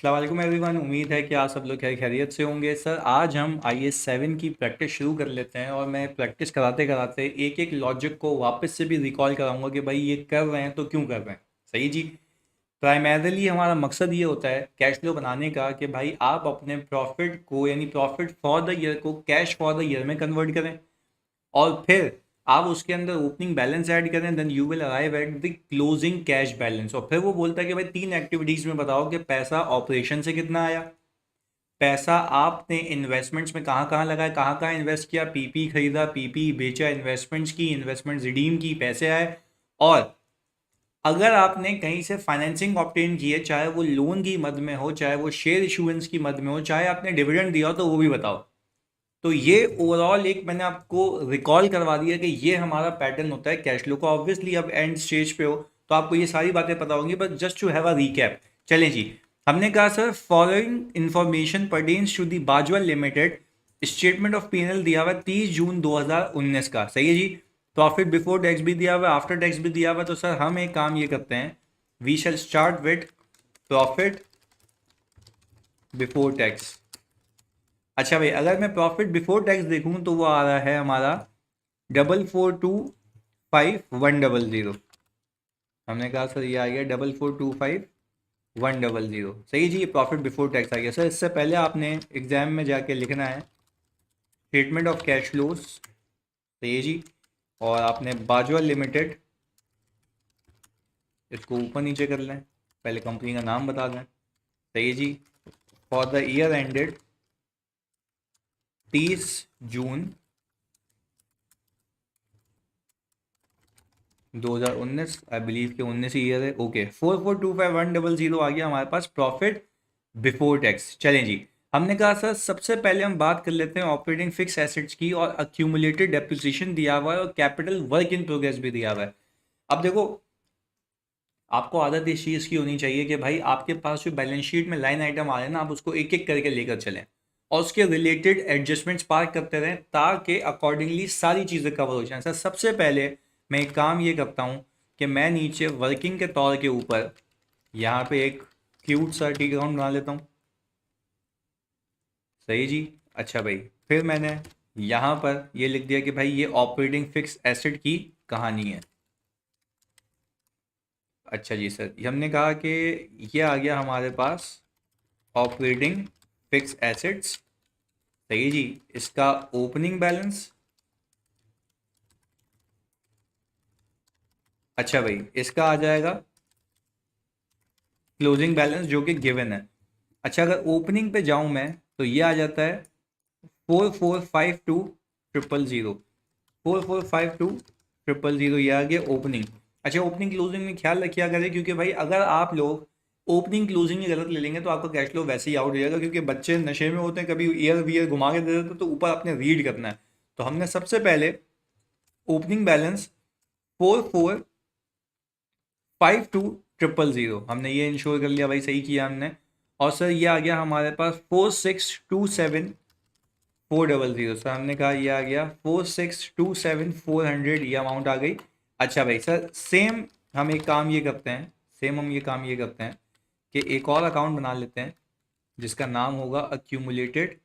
अस्सलाम वालेकुम एवरीवन। उम्मीद है कि आप सब लोग खैर खैरियत से होंगे। सर आज हम IS 7 की प्रैक्टिस शुरू कर लेते हैं और मैं प्रैक्टिस कराते कराते एक एक लॉजिक को वापस से भी रिकॉल कराऊंगा कि भाई ये कर रहे हैं तो क्यों कर रहे हैं। सही जी। प्राइमरली हमारा मकसद ये होता है कैश फ्लो बनाने का कि भाई आप अपने प्रॉफिट को यानी प्रॉफिट फॉर द ईयर को कैश फॉर द ईयर में कन्वर्ट करें और फिर आप उसके अंदर ओपनिंग बैलेंस ऐड करें। Then you will arrive at the closing cash balance. और फिर वो बोलता है कि भाई तीन एक्टिविटीज में बताओ कि पैसा ऑपरेशन से कितना आया, पैसा आपने इन्वेस्टमेंट्स में कहाँ कहाँ लगाया, कहाँ कहाँ इन्वेस्ट किया, पीपी खरीदा, पीपी बेचा, इन्वेस्टमेंट्स की, इन्वेस्टमेंट रिडीम की, पैसे आए। और अगर आपने कहीं से फाइनेंसिंग ऑब्टेन की है, चाहे वो लोन की मद में हो, चाहे वो शेयर इशुएंस की मद में हो, चाहे आपने डिविडेंड दिया हो, तो वो भी बताओ। तो ये ओवरऑल एक मैंने आपको रिकॉल करवा दिया कि ये हमारा पैटर्न होता है कैश फ्लो का। ऑब्वियसली अब एंड स्टेज पे हो तो आपको ये सारी बातें पता होंगी, but just to have a recap. चलें जी। हमने कहा sir following information pertains to the Bajwal limited. Statement of PNL दिया हुआ है 30 जून 2019 का। सही है जी। प्रॉफिट बिफोर टैक्स भी दिया हुआ है, आफ्टर टैक्स भी दिया हुआ है। तो सर हम एक काम ये करते हैं, we shall start with profit before tax. अच्छा भाई, अगर मैं प्रॉफिट बिफोर टैक्स देखूं तो वो आ रहा है हमारा 4425 100। हमने कहा सर ये आ गया 4425 100। सही जी, ये प्रॉफिट बिफोर टैक्स आ गया। सर इससे पहले आपने एग्जाम में जाके लिखना है स्टेटमेंट ऑफ कैश फ्लोज। सही जी। और आपने बाजवा लिमिटेड, इसको ऊपर नीचे कर लें, पहले कंपनी का नाम बता दें। सही है जी। For the year ended 30 June 2019। I believe कि 19 ही ईयर है। ओके, 4425 100 आ गया हमारे पास प्रॉफिट बिफोर टैक्स। चलें जी। हमने कहा सर सबसे पहले हम बात कर लेते हैं ऑपरेटिंग फिक्स एसेट्स की, और अक्यूमुलेटेड डेप्रिसिएशन दिया हुआ है और कैपिटल वर्क इन प्रोग्रेस भी दिया हुआ है। अब देखो, आपको आदत इस चीज़ की होनी चाहिए कि भाई आपके पास जो बैलेंस शीट में लाइन आइटम आ रहे हैं ना, आप उसको एक एक करके लेकर चलें और उसके रिलेटेड एडजस्टमेंट्स पार करते रहें ताकि अकॉर्डिंगली सारी चीज़ें कवर हो जाएं। सर सबसे पहले मैं एक काम ये करता हूँ कि मैं नीचे वर्किंग के तौर के ऊपर यहाँ पे एक क्यूट सा टी ग्राउंड बना लेता हूँ। सही जी। अच्छा भाई, फिर मैंने यहाँ पर ये लिख दिया कि भाई ये ऑपरेटिंग फिक्स एसेट की कहानी है। अच्छा जी सर, ये हमने कहा कि ये आ गया हमारे पास ऑपरेटिंग फिक्स एसेट्स। सही जी। इसका ओपनिंग बैलेंस। अच्छा भाई, इसका आ जाएगा क्लोजिंग बैलेंस जो कि गिवन है। अच्छा, अगर ओपनिंग पे जाऊं मैं तो ये आ जाता है 4452 000। 4452 000 ये आ गया ओपनिंग। अच्छा, ओपनिंग क्लोजिंग में ख्याल रखिए करें, क्योंकि भाई अगर आप लोग ओपनिंग क्लोजिंग ही गलत ले लेंगे तो आपका कैश फ्लो वैसे ही आउट हो जाएगा, क्योंकि बच्चे नशे में होते हैं, कभी ईयर वीयर घुमा के दे देते तो ऊपर अपने रीड करना है। तो हमने सबसे पहले ओपनिंग बैलेंस 4452 000 हमने ये इंश्योर कर लिया भाई, सही किया हमने। और सर ये आ गया हमारे पास 4627 400। सर हमने कहा ये आ गया 4627 400, ये अमाउंट आ गई। अच्छा भाई सर, सेम हम एक काम ये करते हैं, सेम हम ये काम ये करते हैं कि एक और अकाउंट बना लेते हैं जिसका नाम होगा अक्यूमुलेटेड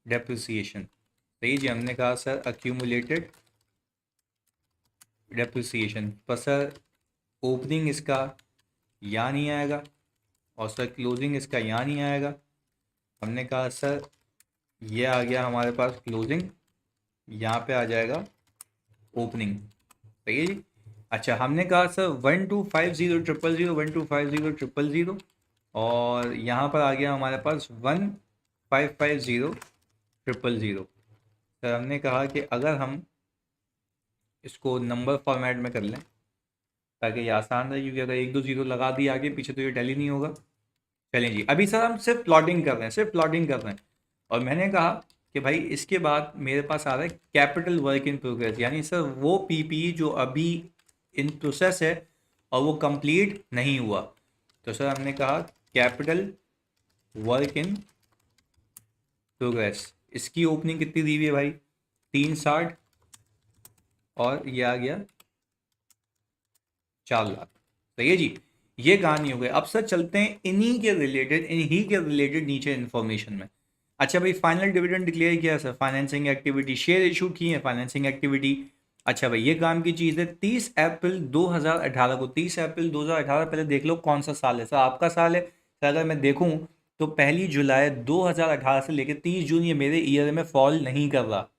डेप्रिसिएशन। सही जी। हमने कहा सर अक्यूमुलेटेड डेप्रिसिएशन पर सर ओपनिंग इसका यहाँ नहीं आएगा और सर क्लोजिंग इसका यहाँ नहीं आएगा। हमने कहा सर ये आ गया हमारे पास क्लोजिंग, यहाँ पे आ जाएगा ओपनिंग। सही है जी। अच्छा, हमने कहा सर 1250 000 और यहाँ पर आ गया हमारे पास 1550 000। सर हमने कहा कि अगर हम इसको नंबर फॉर्मेट में कर लें ताकि ये आसान रहे, क्योंकि अगर एक दो जीरो लगा दिए आगे पीछे तो ये टैली नहीं होगा। चलें जी, अभी सर हम सिर्फ प्लॉटिंग कर रहे हैं, सिर्फ प्लॉटिंग कर रहे हैं। और मैंने कहा कि भाई इसके बाद मेरे पास आ रहा है कैपिटल वर्क इन प्रोग्रेस, यानी सर वो पीपी जो अभी इन प्रोसेस है और वो कंप्लीट नहीं हुआ। तो सर हमने कहा कैपिटल वर्क इन प्रोग्रेस, इसकी ओपनिंग कितनी दी हुई है भाई, 360, और ये आ गया 4 लाख। सही है जी। ये कहानी हो गई। अब सर चलते हैं इन्हीं के रिलेटेड नीचे इन्फॉर्मेशन में। अच्छा भाई, फाइनल डिविडेंड डिक्लेयर किया sir, financing activity, share issue की है, फाइनेंसिंग एक्टिविटी। अच्छा भाई, ये काम की चीज़ है। 30 अप्रैल 2018, पहले देख लो कौन सा साल है सर, आपका साल है सर। अगर मैं देखूं तो 1 जुलाई 2018 से लेकर 30 जून, ये मेरे ईयर में फॉल नहीं कर रहा।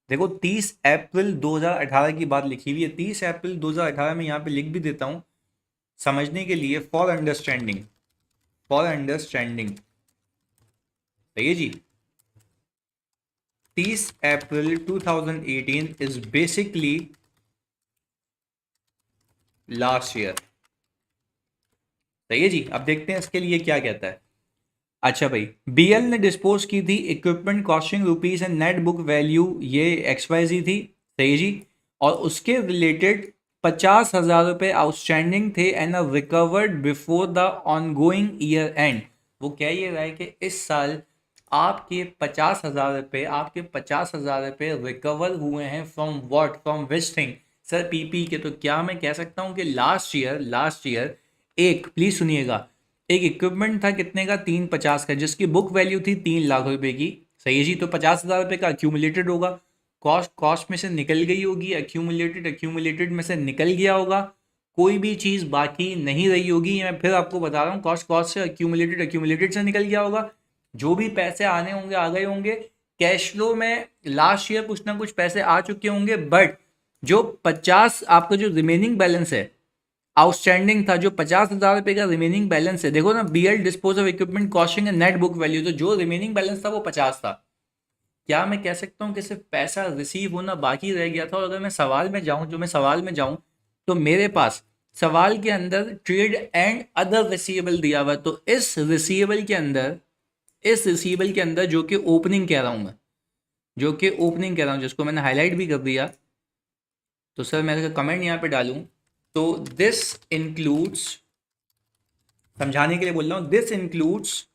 देखो 30 अप्रैल 2018 की बात लिखी हुई है, 30 अप्रैल 2018 में यहाँ पे लिख भी देता हूँ समझने के लिए, फॉर अंडरस्टैंडिंग। सही है जी। 30 अप्रैल 2018 इज बेसिकली लास्ट ईयर। सही है जी। अब देखते हैं इसके लिए क्या कहता है। अच्छा भाई, बीएल ने डिस्पोज की थी equipment costing rupees and net book value, ये XYZ थी। सही है जी। और उसके रिलेटेड 50,000 रुपये आउटस्टैंडिंग थे and recovered before the ongoing year and. वो कह ये रहा है कि इस साल आपके 50,000 रुपये रिकवर हुए हैं from what, from which thing sir, PP के। तो क्या मैं कह सकता हूँ कि लास्ट ईयर एक, प्लीज सुनिएगा, एक इक्विपमेंट था कितने का, 350 का, जिसकी बुक वैल्यू थी 3 लाख रुपए की। सही है जी। तो 50,000 रुपये का अक्यूमुलेटेड होगा, कॉस्ट कॉस्ट में से निकल गई होगी, अक्यूमुलेटेड में से निकल गया होगा, कोई भी चीज़ बाकी नहीं रही होगी। मैं फिर आपको बता रहा हूँ, कॉस्ट कॉस्ट से, अक्यूमुलेटेड से निकल गया होगा। जो भी पैसे आने होंगे आ गए होंगे। कैश फ्लो में लास्ट ईयर कुछ ना कुछ पैसे आ चुके होंगे, बट जो 50 आपका जो रिमेनिंग बैलेंस है, आउटस्टैंडिंग था, जो 50,000 रुपये का रिमेनिंग बैलेंस है, देखो ना, BL dispose of equipment costing and net book value, तो जो रिमेनिंग बैलेंस था वो 50 था। क्या मैं कह सकता हूँ कि सिर्फ पैसा रिसीव होना बाकी रह गया था? और अगर मैं सवाल में जाऊँ, तो मेरे पास सवाल के अंदर ट्रेड एंड अदर रिसीवेबल दिया हुआ है। तो इस रिसीवेबल के अंदर जो कि ओपनिंग कह रहा हूँ मैं, जिसको मैंने हाईलाइट भी कर दिया, तो सर मैं अगर कमेंट यहाँ पे डालूं तो दिस इंक्लूड्स, समझाने के लिए बोल रहा हूं, this includes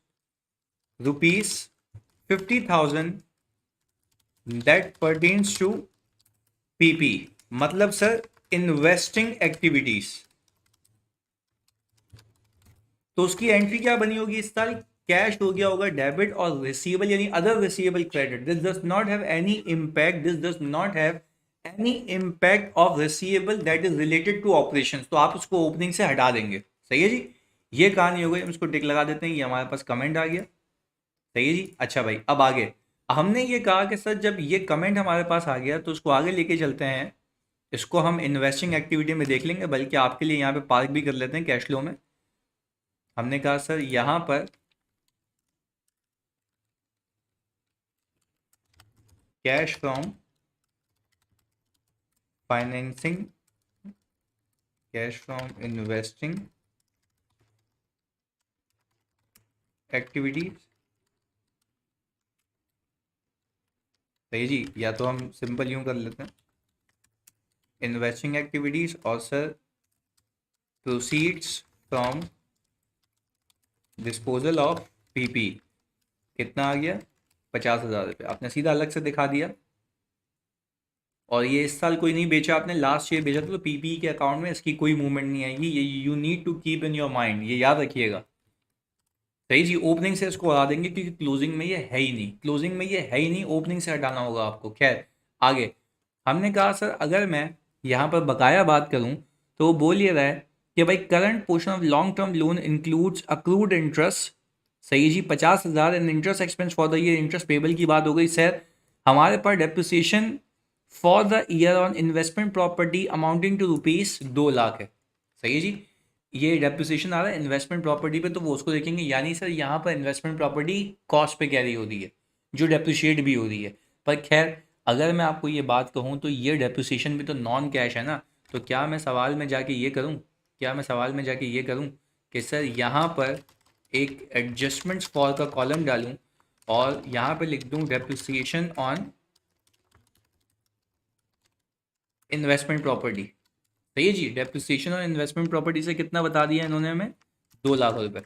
₹50,000 that pertains to PP. मतलब सर इन्वेस्टिंग एक्टिविटीज। तो उसकी एंट्री क्या बनी होगी इस साल? कैश हो गया होगा डेबिट, और रिसीवेबल यानी other receivable credit, this does not have any impact of receivable that is related to operations. तो आप उसको ओपनिंग से हटा देंगे। सही है जी। ये कहानी हो गई, हम इसको टिक लगा देते हैं, ये हमारे पास कमेंट आ गया। सही है जी। अच्छा भाई, अब आगे हमने ये कहा कि सर जब ये कमेंट हमारे पास आ गया तो उसको आगे लेके चलते हैं। इसको हम इन्वेस्टिंग एक्टिविटी में देख लेंगे, बल्कि आपके लिए यहाँ पे पार्क भी कर लेते हैं कैश फ्लो में। हमने कहा सर यहाँ पर cash from financing, cash from investing activities. सही जी। या तो हम सिंपल यूं कर लेते हैं, इन्वेस्टिंग एक्टिविटीज और sir proceeds from disposal of PP. कितना आ गया? 50,000 रुपये। आपने सीधा अलग से दिखा दिया। और ये इस साल कोई नहीं बेचा आपने, लास्ट ईयर बेचा था, तो पीपी के अकाउंट में इसकी कोई मूवमेंट नहीं आएगी। ये you need to keep in your mind, ये याद रखिएगा। सही जी। ओपनिंग से इसको हटा देंगे क्योंकि क्लोजिंग में ये है ही नहीं, ओपनिंग से हटाना होगा आपको। खैर आगे हमने कहा सर अगर मैं यहाँ पर बकाया बात करूँ तो वो बोल ये रहा है कि भाई current portion of long term loan includes accrued interest. सही जी। 50,000 and interest expense for the year, interest payable की बात हो गई। सर हमारे पास depreciation for the year on investment property amounting to ₹2 lakh है। सही है जी। ये डेप्रिसिएशन आ रहा है इन्वेस्टमेंट प्रॉपर्टी पे, तो वो उसको देखेंगे। यानी सर यहाँ पर इन्वेस्टमेंट प्रॉपर्टी कॉस्ट पे कैरी हो रही है, जो डेप्रिशिएट भी हो रही है। पर खैर अगर मैं आपको ये बात कहूँ तो ये डेप्रिसिएशन भी तो नॉन कैश है ना। तो क्या मैं सवाल में जाके ये करूँ कि सर यहाँ पर एक एडजस्टमेंट्स फॉर का कॉलम डालूँ और यहाँ पे लिख दूँ डेप्रिसिएशन ऑन इन्वेस्टमेंट प्रॉपर्टी। सही है जी। डेप्रिसिएशन और इन्वेस्टमेंट प्रॉपर्टी से कितना बता दिया इन्होंने हमें? 2 लाख रुपए।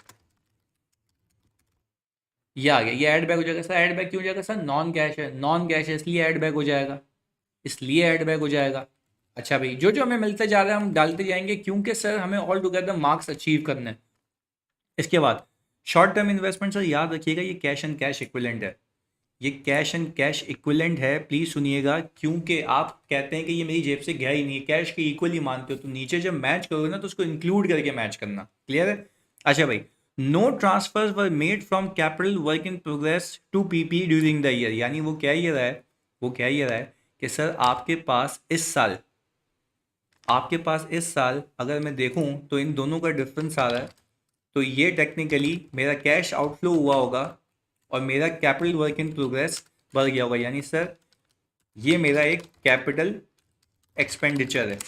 ये आ गया, ये ऐड बैक हो जाएगा। सर ऐड बैक क्यों हो जाएगा? सर नॉन कैश है इसलिए ऐड बैक हो जाएगा, अच्छा भाई, जो जो हमें मिलते जा रहा है हम डालते जाएंगे, क्योंकि सर हमें ऑल टुगेदर मार्क्स अचीव करने हैं। इसके बाद शॉर्ट टर्म इन्वेस्टमेंट, सर याद रखिएगा ये कैश एंड कैश इक्विवेलेंट है। ये कैश एंड कैश इक्विवेलेंट है, प्लीज सुनिएगा, क्योंकि आप कहते हैं कि ये मेरी जेब से गया ही नहीं है, कैश के इक्वली मानते हो, तो नीचे जब मैच करोगे ना तो उसको इंक्लूड करके मैच करना। क्लियर है? अच्छा भाई, no transfers were made from capital work in progress to PP during the year. यानी वो क्या ये रहा है, वो क्या ये रहा है कि सर आपके पास इस साल अगर मैं देखूं तो इन दोनों का डिफरेंस आ रहा है, तो ये टेक्निकली मेरा कैश आउटफ्लो हुआ होगा और मेरा कैपिटल वर्क इन प्रोग्रेस बढ़ गया होगा। यानी सर ये मेरा एक कैपिटल एक्सपेंडिचर है।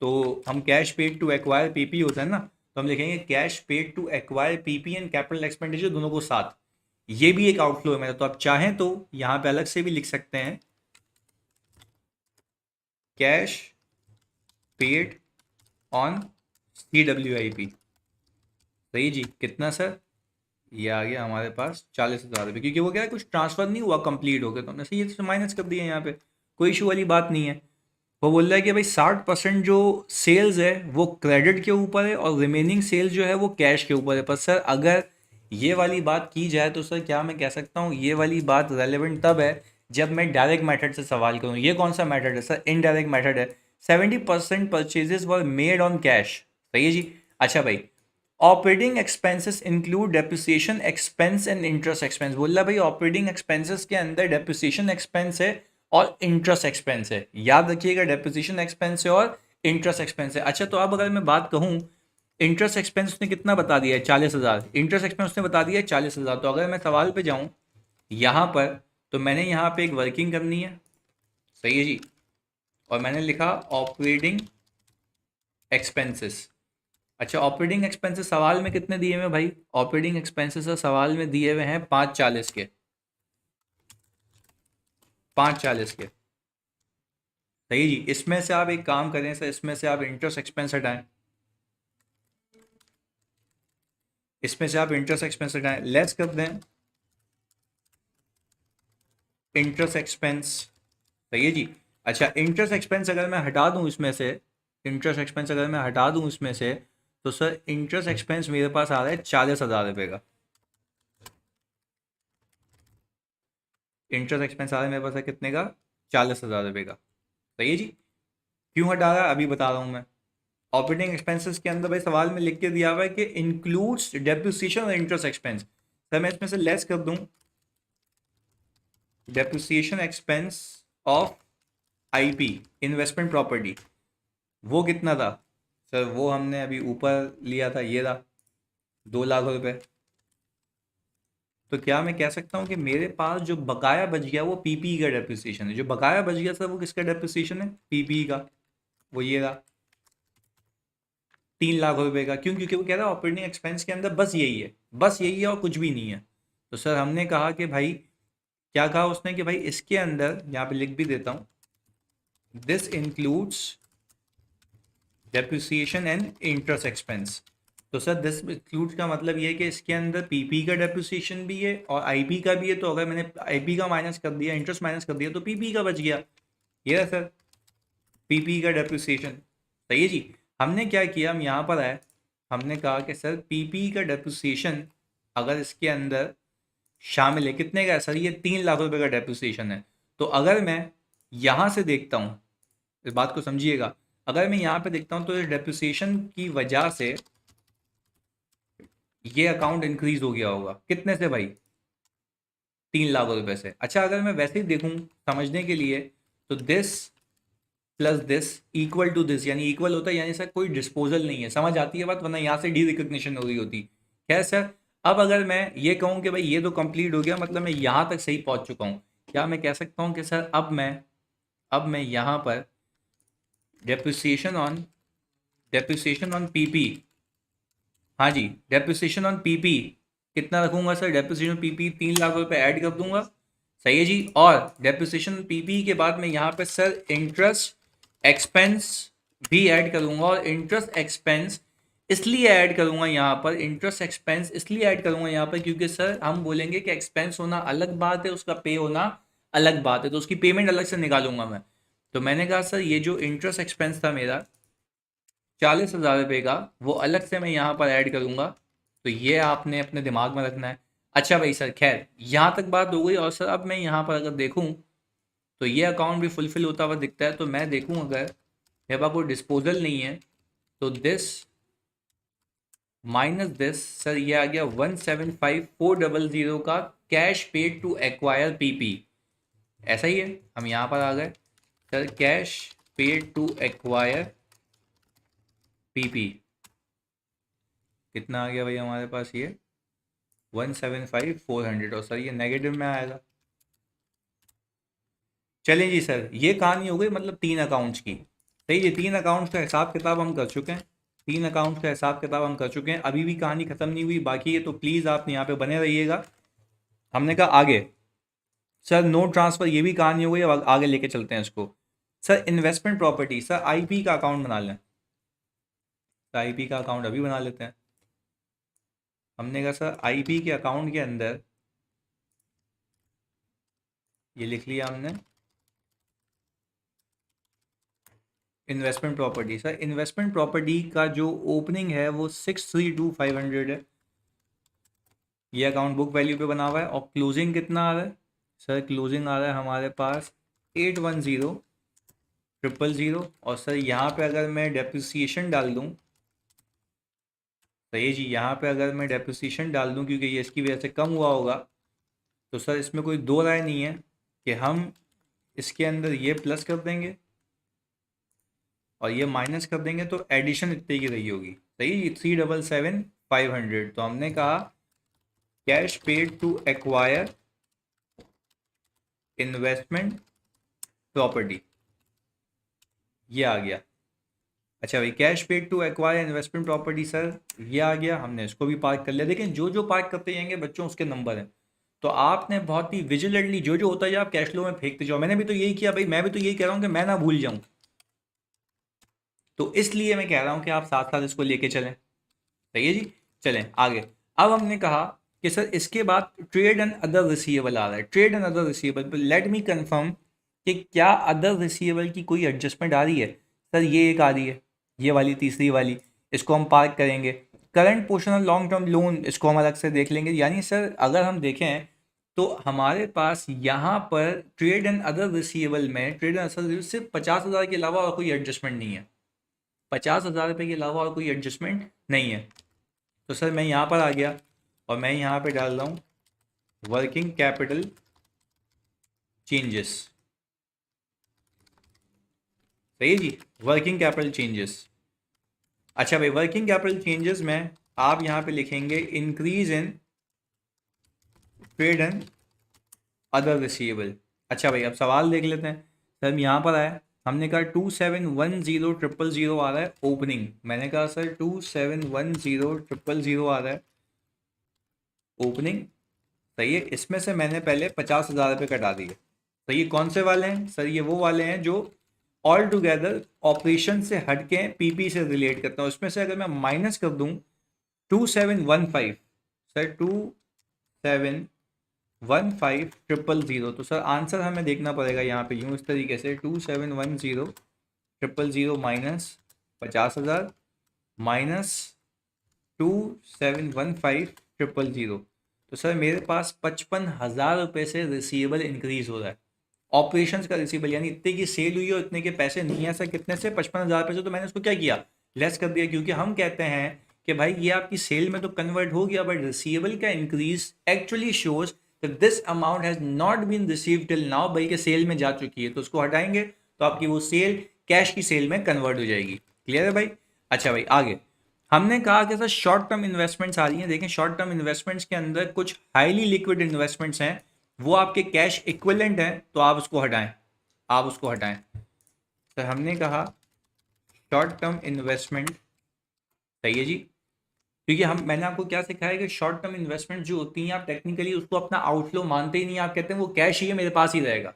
तो हम cash paid to acquire PP होता है ना, तो हम लिखेंगे cash paid to acquire PP and capital expenditure दोनों को साथ। ये भी एक आउटफ्लो है मेरा, तो आप चाहें तो यहाँ पे अलग से भी लिख सकते हैं कैश पेड ऑन CWIP। सही जी, कितना सर? ये आ गया हमारे पास 40,000 रुपये, क्योंकि वो क्या है, कुछ ट्रांसफर नहीं हुआ कंप्लीट हो गया, तो हमने सही ये माइनस कर दिया यहाँ पे, कोई इशू वाली बात नहीं है। वो बोल रहा है कि भाई 60% जो सेल्स है वो क्रेडिट के ऊपर है और रिमेनिंग सेल्स जो है वो कैश के ऊपर है। पर सर अगर ये वाली बात की जाए तो सर क्या मैं कह सकता हूँ, ये वाली बात रेलेवेंट तब है जब मैं डायरेक्ट मेथड से सवाल करूँ। ये कौन सा मेथड है सर? इनडायरेक्ट मेथड है। 70% purchases were made on cash. सही है जी। अच्छा भाई, operating expenses include depreciation expense and interest expense. बोल रहा भाई ऑपरेटिंग एक्सपेंसेस के अंदर डेप्रिसिएशन एक्सपेंस है और इंटरेस्ट एक्सपेंस है। याद रखिएगा, डेप्रिसिएशन एक्सपेंस है और इंटरेस्ट एक्सपेंस है। अच्छा, तो अब अगर मैं बात कहूँ, इंटरेस्ट एक्सपेंस उसने कितना बता दिया है? 40,000। इंटरेस्ट एक्सपेंस उसने बता दिया है 40,000। तो अगर मैं सवाल पे जाऊँ यहाँ पर, तो मैंने यहाँ पे एक वर्किंग करनी है। सही है जी। और मैंने लिखा ऑपरेटिंग एक्सपेंसेस। अच्छा, ऑपरेटिंग एक्सपेंसेस सवाल में कितने दिए हुए हैं भाई? ऑपरेटिंग एक्सपेंसेस सवाल में दिए हुए हैं 540 के, 540 के। सही जी। इसमें से आप एक काम करें सर, इसमें से आप इंटरेस्ट एक्सपेंस हटाएं, इसमें से आप इंटरेस्ट एक्सपेंस हटाएं, लेस कर दें इंटरेस्ट एक्सपेंस। सही है जी। अच्छा, इंटरेस्ट एक्सपेंस अगर मैं हटा दूं इसमें से, इंटरेस्ट एक्सपेंस अगर मैं हटा दूं इसमें से, तो सर इंटरेस्ट एक्सपेंस मेरे पास आ रहा है 40,000 रुपये का। इंटरेस्ट एक्सपेंस आ रहा है मेरे पास है कितने का? 40,000 रुपये का। सही है जी। क्यों हटा रहा है अभी बता रहा हूँ मैं। ऑपरेटिंग एक्सपेंसेस के अंदर भाई सवाल में लिख के दिया हुआ है कि इंक्लूड्स डेप्रिसिएशन और इंटरेस्ट एक्सपेंस। सर मैं इसमें से लेस कर दूं depreciation expense of IP, investment property, वो कितना था सर? वो हमने अभी ऊपर लिया था, ये रहा 2 लाख रुपए। तो क्या मैं कह सकता हूँ कि मेरे पास जो बकाया बच गया वो पीपी का डेप्रिसिएशन है। जो बकाया बच गया सर वो किसका डेप्रिसिएशन है? पीपी का। वो ये रहा 3 लाख रुपए का। क्यों? क्योंकि वो कह रहा है ऑपरेटिंग एक्सपेंस के अंदर बस यही है, बस यही है और कुछ भी नहीं है। तो सर हमने कहा कि भाई, क्या कहा उसने कि भाई इसके अंदर, यहाँ पे लिख भी देता हूँ, this includes depreciation and interest expense. तो सर दिस इंक्लूड्स का मतलब ये है कि इसके अंदर पीपी का डेप्रिसिएशन भी है और आईपी का भी है। तो अगर मैंने आईपी का माइनस कर दिया, इंटरेस्ट माइनस कर दिया, तो पीपी का बच गया। ये है सर पीपी का डेप्रिसिएशन। सही है जी। हमने क्या किया, हम यहाँ पर आए, हमने कहा कि सर पीपी का डेप्रिसिएशन अगर इसके अंदर शामिल है, कितने का है सर? ये 3 लाख रुपए का डेप्रिसिएशन है। तो अगर मैं यहाँ से देखता हूँ, इस बात को समझिएगा, अगर मैं यहाँ पे देखता हूँ तो इस डेप्रिसिएशन की वजह से ये अकाउंट इंक्रीज हो गया होगा। कितने से भाई? 3 लाख रुपए से। अच्छा, अगर मैं वैसे ही देखूँ समझने के लिए, तो this plus this equal to this, यानी इक्वल होता है, यानी सर कोई डिस्पोजल नहीं है। समझ आती है बात? वरना यहाँ से डी रिकग्निशन हो रही होती। खैर सर, अब अगर मैं ये कहूँ कि भाई ये तो कंप्लीट हो गया, मतलब मैं यहाँ तक सही पहुँच चुका हूँ, क्या मैं कह सकता हूँ कि सर अब मैं यहाँ पर डेप्रिसिएशन ऑन पीपी, हाँ जी, डेप्रिसिएशन ऑन पीपी कितना रखूंगा सर? डेप्रिसिएशन पीपी 3 लाख रुपए ऐड कर दूंगा। सही है जी। और डेप्रिसिएशन पीपी के बाद मैं यहाँ पे सर इंटरेस्ट एक्सपेंस भी ऐड करूंगा। और इंटरेस्ट एक्सपेंस इसलिए ऐड करूंगा यहाँ पर, इंटरेस्ट एक्सपेंस इसलिए ऐड करूंगा यहाँ पर क्योंकि सर हम बोलेंगे कि एक्सपेंस होना अलग बात है, उसका पे होना अलग बात है, तो उसकी पेमेंट अलग से निकालूंगा मैं। तो मैंने कहा सर ये जो इंटरेस्ट एक्सपेंस था मेरा 40,000 रुपये का, वो अलग से मैं यहाँ पर ऐड करूँगा। तो ये आपने अपने दिमाग में रखना है। अच्छा भाई सर, खैर यहाँ तक बात हो गई। और सर अब मैं यहाँ पर अगर देखूँ तो ये अकाउंट भी फुलफिल होता हुआ दिखता है। तो मैं देखूँ अगर मेरे पास कोई डिस्पोजल नहीं है तो दिस माइनस दिस, सर ये आ गया 175,400 का cash paid to acquire PP. ऐसा ही है, हम यहाँ पर आ गए। Sir cash paid to acquire PP कितना आ गया भाई हमारे पास? ये 175,400, और सर ये नेगेटिव में आएगा। चलिए जी सर, ये कहानी हो गई मतलब 3 अकाउंट्स की। सही, ये 3 अकाउंट्स का हिसाब किताब हम कर चुके हैं। 3 अकाउंट्स का हिसाब किताब हम कर चुके हैं। अभी भी कहानी ख़त्म नहीं हुई, बाकी है। तो प्लीज़ आप यहाँ पे बने रहिएगा। हमने कहा आगे सर नोट ट्रांसफ़र, ये भी कहानी हो गई। अब आगे लेके चलते हैं इसको। Sir investment property, sir IP का अकाउंट बना लें। तो आईपी का अकाउंट अभी बना लेते हैं। हमने कहा सर आईपी के अकाउंट के अंदर ये लिख लिया हमने investment property. Sir investment property का जो ओपनिंग है वो 632,500 है। ये अकाउंट बुक वैल्यू पे बना हुआ है। और क्लोजिंग कितना आ रहा है? सर क्लोजिंग आ रहा है हमारे पास 810,000। और सर यहाँ पे अगर मैं डेप्रिसिएशन डाल दूँ, सही जी, यहाँ पे अगर मैं डेप्रिसिएशन डाल दूँ क्योंकि ये इसकी वजह से कम हुआ होगा, तो सर इसमें कोई दो राय नहीं है कि हम इसके अंदर ये प्लस कर देंगे और ये माइनस कर देंगे, तो एडिशन इतने की रही होगी। सही, 377,500। तो हमने कहा cash paid to acquire investment property, ये आ गया। अच्छा भाई, cash paid to acquire investment property, sir ये आ गया। हमने इसको भी पार्क कर लिया। लेकिन जो जो पार्क करते जाएंगे बच्चों उसके नंबर हैं। तो आपने बहुत ही विजिलेंटली जो जो होता है आप कैश फ्लो में फेंकते जाओ। मैंने भी तो यही किया भाई, मैं भी तो यही कह रहा हूँ कि मैं ना भूल जाऊँ। तो इसलिए मैं कह रहा हूँ कि आप साथ साथ इसको लेके चलें। सही है जी, चलें आगे। अब हमने कहा कि सर इसके बाद ट्रेड एंड अदर रिसीवेबल आ रहा है। Trade and other receivable, let me confirm कि क्या अदर रिसीवेबल की कोई एडजस्टमेंट आ रही है? सर ये एक आ रही है, ये वाली तीसरी वाली, इसको हम पार्क करेंगे। Current portion of long term loan, इसको हम अलग से देख लेंगे। यानी सर अगर हम देखें तो हमारे पास यहाँ पर ट्रेड एंड अदर रिसीवेबल में ट्रेड एंड अदर रिसीवेबल सिर्फ 50,000 के अलावा और कोई एडजस्टमेंट नहीं है। 50,000 रुपये के अलावा और कोई एडजस्टमेंट नहीं है। तो सर मैं यहाँ पर आ गया और मैं यहाँ पे डाल रहा हूँ वर्किंग कैपिटल चेंजेस। सही है जी, वर्किंग कैपिटल चेंजेस। अच्छा भाई, वर्किंग कैपिटल चेंजेस में आप यहाँ पे लिखेंगे increase in trade and other receivable. अच्छा भाई, अब सवाल देख लेते हैं। सर यहाँ पर आया, हमने कहा 2710,000 आ रहा है ओपनिंग। मैंने कहा सर 2710,000 आ रहा है ओपनिंग। सही है, इसमें से मैंने पहले 50,000 रुपये कटा दिए। तो ये कौन से वाले हैं? सर ये वो वाले हैं जो ऑल टुगेदर ऑपरेशन से हटके हैं, पीपी से रिलेट करता हूँ। उसमें से अगर मैं माइनस कर दूँ 2715, सर 2715,000, तो सर आंसर हमें देखना पड़ेगा यहाँ पे यूँ इस तरीके से 2710,000 माइनस 50,000 माइनस 2715,000। तो सर मेरे पास 55,000 रुपये से रिसीवेबल इंक्रीज हो रहा है। ऑपरेशंस का रिसीवेबल यानी इतने की सेल हुई और इतने के पैसे नहीं है। सर कितने से? 55,000 रुपये से। तो मैंने उसको क्या किया, लेस कर दिया, क्योंकि हम कहते हैं कि भाई ये आपकी सेल में तो कन्वर्ट हो गया, बट रिसीवेबल का increase actually shows that this amount has not been received till now, बल्कि सेल में जा चुकी है। तो उसको हटाएंगे तो आपकी वो सेल कैश की सेल में कन्वर्ट हो जाएगी। क्लियर है भाई? अच्छा भाई आगे हमने कहा कि सर शॉर्ट टर्म इन्वेस्टमेंट्स आ रही हैं। देखें शॉर्ट टर्म इन्वेस्टमेंट्स के अंदर कुछ हाईली लिक्विड इन्वेस्टमेंट्स हैं, वो आपके कैश इक्विवेलेंट हैं, तो आप उसको हटाएं, आप उसको हटाएं। तो हमने कहा शॉर्ट टर्म इन्वेस्टमेंट, सही है जी, क्योंकि मैंने आपको क्या सिखाया कि शॉर्ट टर्म इन्वेस्टमेंट जो होती हैं आप टेक्निकली उसको अपना आउटफ्लो मानते ही नहीं। आप कहते हैं वो कैश ही है, मेरे पास ही रहेगा,